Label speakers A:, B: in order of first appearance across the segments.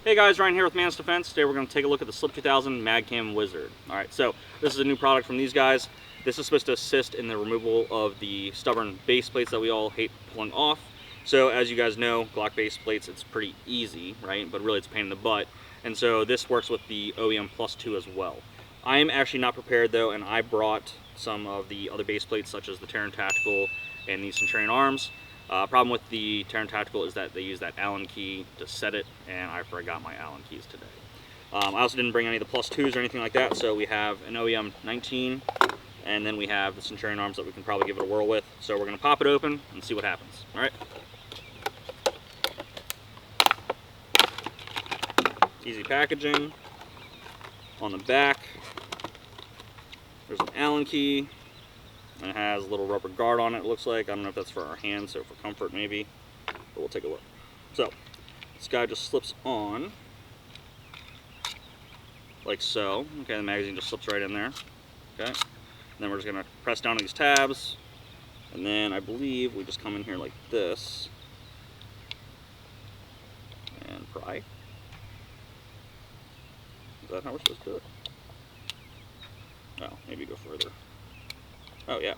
A: Hey guys, Ryan here with MantisDefense. Today we're going to take a look at the Slip 2000 MagCamWizard. Alright, so this is a new product from these guys. This is supposed to assist in the removal of the stubborn base plates that we all hate pulling off. So as you guys know, Glock base plates, it's pretty easy, right? But really it's a pain in the butt. And so this works with the OEM Plus 2 as well. I am actually not prepared though, and I brought some of the other base plates such as the Terran Tactical and the MCW Arms. Problem with the Terran Tactical is that they use that Allen key to set it, and I forgot my Allen keys today. I also didn't bring any of the Plus 2s or anything like that, so we have an OEM 19, and then we have the MCW Arms that we can probably give it a whirl with. So we're going to pop it open and see what happens. All right. Easy packaging. On the back, there's an Allen key. And it has a little rubber guard on it, it looks like. I don't know if that's for our hands or for comfort maybe, but we'll take a look. So, this guy just slips on, like so. Okay, the magazine just slips right in there. Okay, and then we're just gonna press down on these tabs, and then I believe we just come in here like this, and pry. Is that how we're supposed to do it? Oh, maybe go further. Oh, yeah.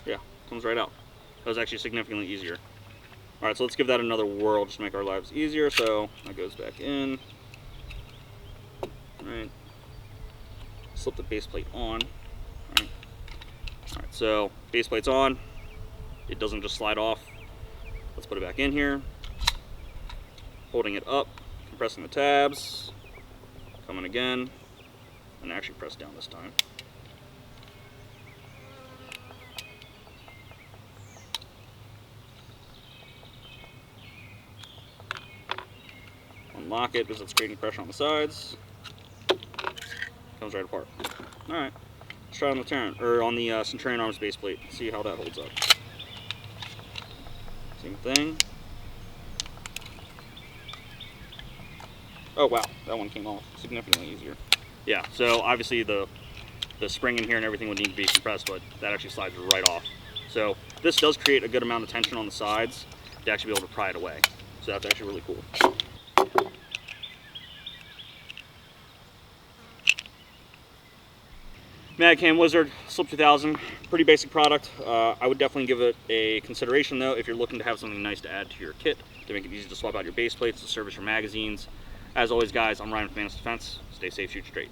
A: Yeah, comes right out. That was actually significantly easier. Alright, so let's give that another whirl just to make our lives easier. So that goes back in. Alright. Slip the base plate on. Alright, so base plate's on. It doesn't just slide off. Let's put it back in here, holding it up, compressing the tabs, coming again, and actually press down this time. Unlock it because it's creating pressure on the sides. Comes right apart. All right, let's try on the Terran, or on the MCW Arms base plate. See how that holds up. Same thing. Oh wow, that one came off significantly easier. Yeah, so obviously the spring in here and everything would need to be compressed, but that actually slides right off. So this does create a good amount of tension on the sides to actually be able to pry it away. So that's actually really cool. MagCamWizard Slip 2000, pretty basic product. I would definitely give it a consideration though if you're looking to have something nice to add to your kit to make it easy to swap out your base plates, to service your magazines. As always guys, I'm Ryan with MantisDefense. Stay safe, shoot straight.